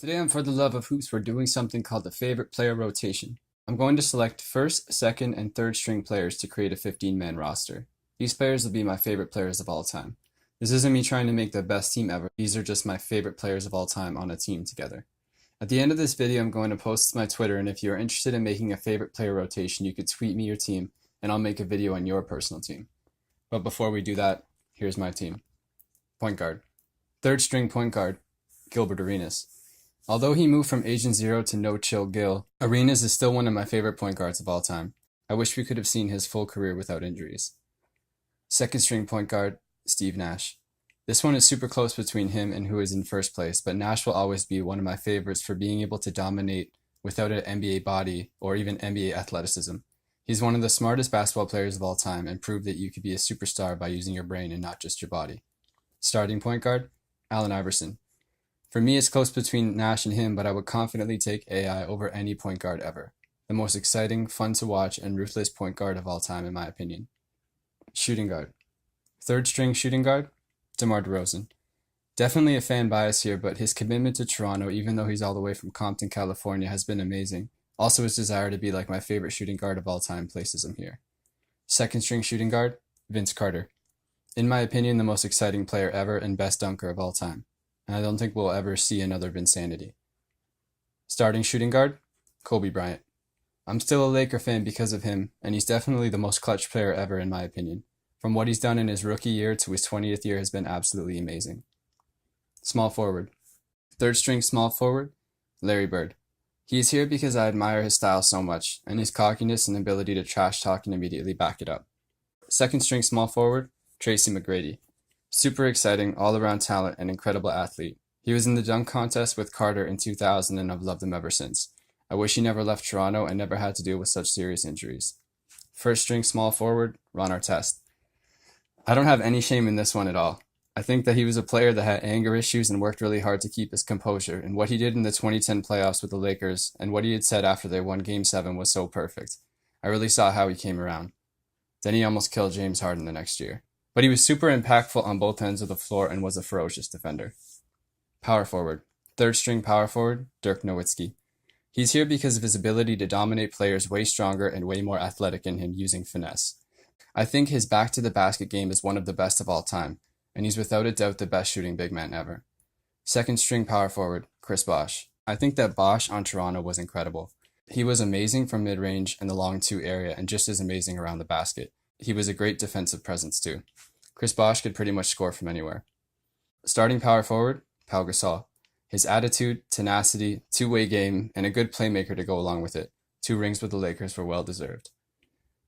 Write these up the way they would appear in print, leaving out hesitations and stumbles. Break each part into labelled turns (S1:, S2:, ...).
S1: Today on For the Love of Hoops, we're doing something called the favorite player rotation. I'm going to select first, second, and third string players to create a 15-man roster. These players will be my favorite players of all time. This isn't me trying to make the best team ever. These are just my favorite players of all time on a team together. At the end of this video, I'm going to post to my Twitter, and if you're interested in making a favorite player rotation, you could tweet me your team, and I'll make a video on your personal team. But before we do that, here's my team. Point guard. Third string point guard, Gilbert Arenas. Although he moved from Agent Zero to No Chill Gil, Arenas is still one of my favorite point guards of all time. I wish we could have seen his full career without injuries. Second string point guard, Steve Nash. This one is super close between him and who is in first place, but Nash will always be one of my favorites for being able to dominate without an NBA body or even NBA athleticism. He's one of the smartest basketball players of all time and proved that you could be a superstar by using your brain and not just your body. Starting point guard, Allen Iverson. For me, it's close between Nash and him, but I would confidently take AI over any point guard ever. The most exciting, fun to watch, and ruthless point guard of all time, in my opinion. Shooting guard. Third string shooting guard, DeMar DeRozan. Definitely a fan bias here, but his commitment to Toronto, even though he's all the way from Compton, California, has been amazing. Also, his desire to be like my favorite shooting guard of all time places him here. Second string shooting guard, Vince Carter. In my opinion, the most exciting player ever and best dunker of all time. And I don't think we'll ever see another Vinsanity. Starting shooting guard, Kobe Bryant. I'm still a Laker fan because of him, and he's definitely the most clutch player ever in my opinion. From what he's done in his rookie year to his 20th year has been absolutely amazing. Small forward. Third string small forward, Larry Bird. He is here because I admire his style so much, and his cockiness and ability to trash talk and immediately back it up. Second string small forward, Tracy McGrady. Super exciting, all-around talent, and incredible athlete. He was in the dunk contest with Carter in 2000, and I've loved him ever since. I wish he never left Toronto and never had to deal with such serious injuries. First string small forward, Ron Artest. I don't have any shame in this one at all. I think that he was a player that had anger issues and worked really hard to keep his composure, and what he did in the 2010 playoffs with the Lakers and what he had said after they won Game 7 was so perfect. I really saw how he came around. Then he almost killed James Harden the next year. But he was super impactful on both ends of the floor and was a ferocious defender. Power forward. Third string power forward, Dirk Nowitzki. He's here because of his ability to dominate players way stronger and way more athletic in him using finesse. I think his back-to-the-basket game is one of the best of all time, and he's without a doubt the best shooting big man ever. Second string power forward, Chris Bosh. I think that Bosh on Toronto was incredible. He was amazing from mid-range and the long two area and just as amazing around the basket. He was a great defensive presence too. Chris Bosh could pretty much score from anywhere. Starting power forward, Pau Gasol. His attitude, tenacity, two-way game, and a good playmaker to go along with it. 2 rings with the Lakers were well deserved.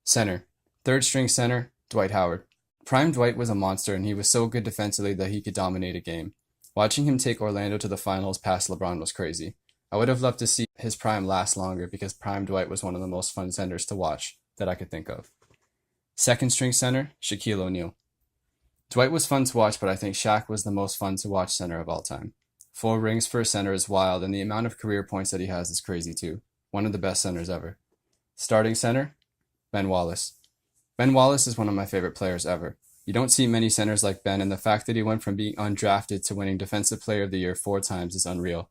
S1: Center. Third string center, Dwight Howard. Prime Dwight was a monster, and he was so good defensively that he could dominate a game. Watching him take Orlando to the finals past LeBron was crazy. I would have loved to see his prime last longer because Prime Dwight was one of the most fun centers to watch that I could think of. Second string center, Shaquille O'Neal. Dwight was fun to watch, but I think Shaq was the most fun to watch center of all time. 4 rings for a center is wild, and the amount of career points that he has is crazy too. One of the best centers ever. Starting center, Ben Wallace. Ben Wallace is one of my favorite players ever. You don't see many centers like Ben, and the fact that he went from being undrafted to winning Defensive Player of the Year 4 times is unreal.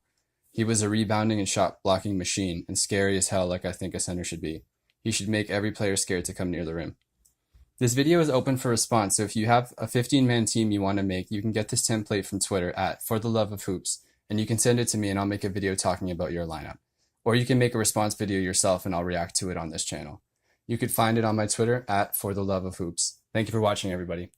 S1: He was a rebounding and shot blocking machine, and scary as hell like I think a center should be. He should make every player scared to come near the rim. This video is open for response, so if you have a 15-man team you want to make, you can get this template from Twitter at ForTheLoveOfHoops, and you can send it to me and I'll make a video talking about your lineup. Or you can make a response video yourself and I'll react to it on this channel. You could find it on my Twitter at ForTheLoveOfHoops. Thank you for watching, everybody.